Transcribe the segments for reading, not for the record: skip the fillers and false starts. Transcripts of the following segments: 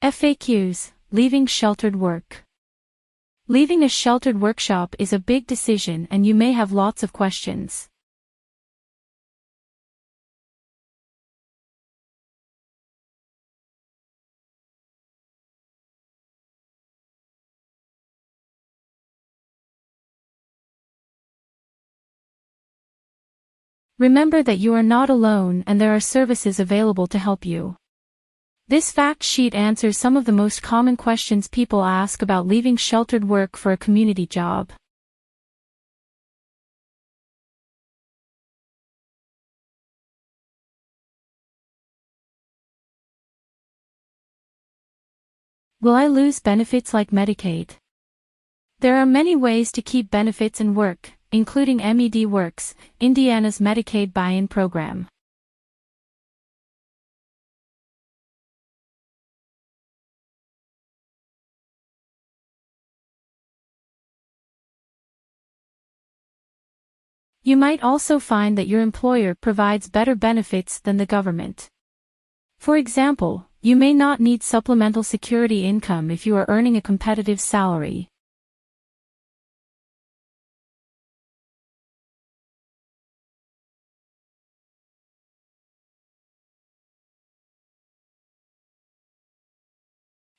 FAQs, leaving sheltered work. Leaving a sheltered workshop is a big decision and you may have lots of questions. Remember that you are not alone and there are services available to help you. This fact sheet answers some of the most common questions people ask about leaving sheltered work for a community job. Will I lose benefits like Medicaid? There are many ways to keep benefits and work, including MEDWorks, Indiana's Medicaid buy-in program. You might also find that your employer provides better benefits than the government. For example, you may not need supplemental security income if you are earning a competitive salary.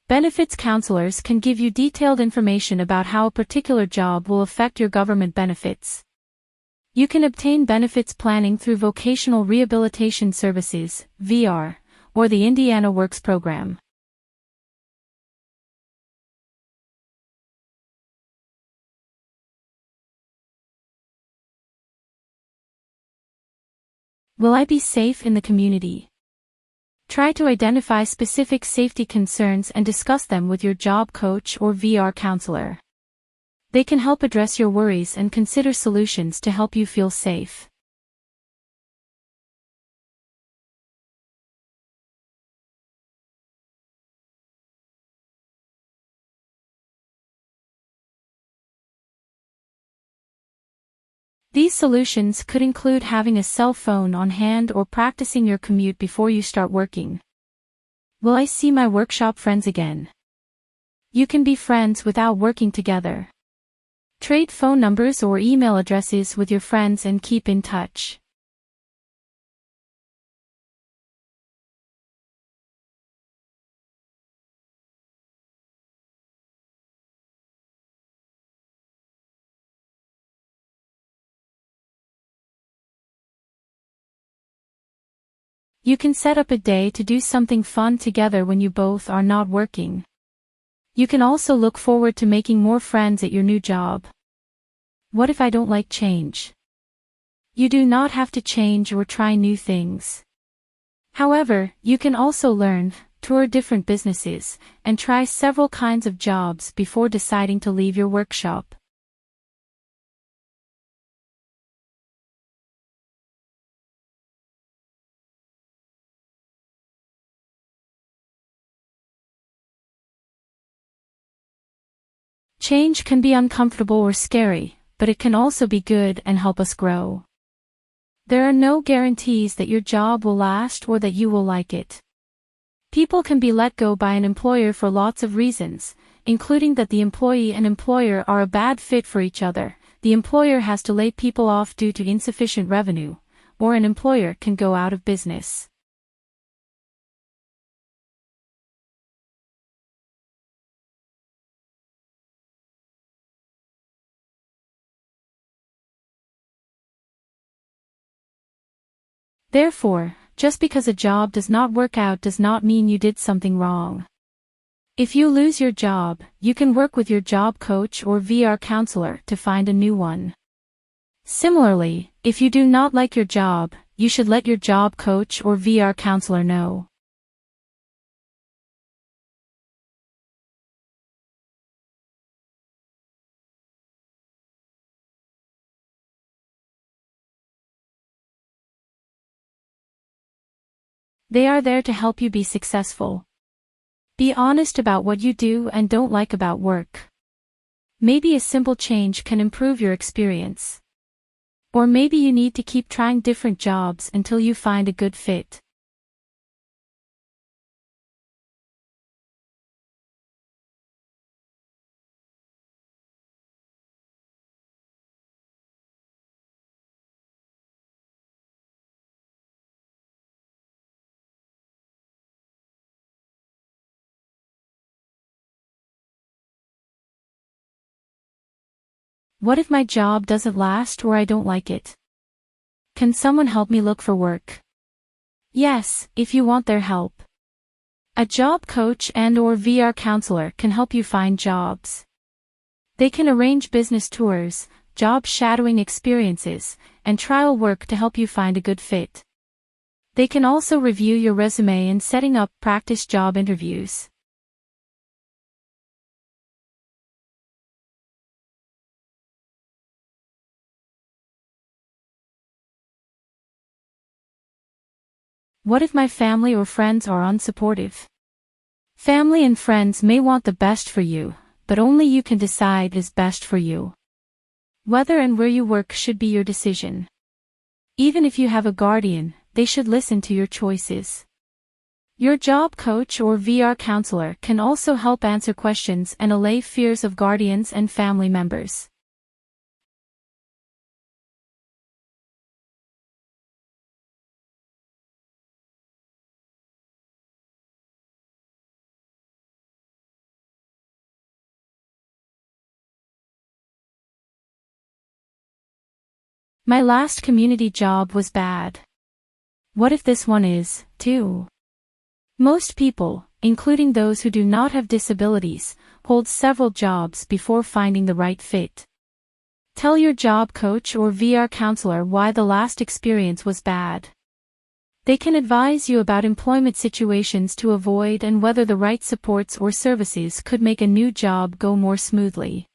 Benefits counselors can give you detailed information about how a particular job will affect your government benefits. You can obtain benefits planning through Vocational Rehabilitation Services, VR, or the Indiana Works program. Will I be safe in the community? Try to identify specific safety concerns and discuss them with your job coach or VR counselor. They can help address your worries and consider solutions to help you feel safe. These solutions could include having a cell phone on hand or practicing your commute before you start working. Will I see my workshop friends again? You can be friends without working together. Trade phone numbers or email addresses with your friends and keep in touch. You can set up a day to do something fun together when you both are not working. You can also look forward to making more friends at your new job. What if I don't like change? You do not have to change or try new things. However, you can also learn, tour different businesses, and try several kinds of jobs before deciding to leave your workshop. Change can be uncomfortable or scary, but it can also be good and help us grow. There are no guarantees that your job will last or that you will like it. People can be let go by an employer for lots of reasons, including that the employee and employer are a bad fit for each other, the employer has to lay people off due to insufficient revenue, or an employer can go out of business. Therefore, just because a job does not work out does not mean you did something wrong. If you lose your job, you can work with your job coach or VR counselor to find a new one. Similarly, if you do not like your job, you should let your job coach or VR counselor know. They are there to help you be successful. Be honest about what you do and don't like about work. Maybe a simple change can improve your experience. Or maybe you need to keep trying different jobs until you find a good fit. What if my job doesn't last or I don't like it? Can someone help me look for work? Yes, if you want their help. A job coach and/or VR counselor can help you find jobs. They can arrange business tours, job shadowing experiences, and trial work to help you find a good fit. They can also review your resume and setting up practice job interviews. What if my family or friends are unsupportive? Family and friends may want the best for you, but only you can decide is best for you. Whether and where you work should be your decision. Even if you have a guardian, they should listen to your choices. Your job coach or VR counselor can also help answer questions and allay fears of guardians and family members. My last community job was bad. What if this one is, too? Most people, including those who do not have disabilities, hold several jobs before finding the right fit. Tell your job coach or VR counselor why the last experience was bad. They can advise you about employment situations to avoid and whether the right supports or services could make a new job go more smoothly.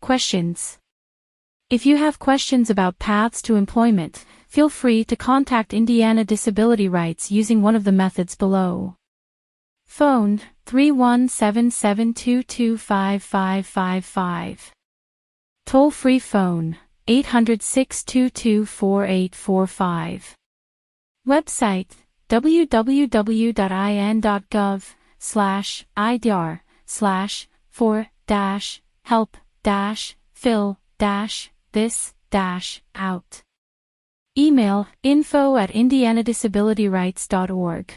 Questions. If you have questions about paths to employment, feel free to contact Indiana Disability Rights using one of the methods below. Phone 317-722-5555. Toll-free phone 800-622-4845. Website www.in.gov/ir/for-help-fill-out. Email info@indianadisabilityrights.org.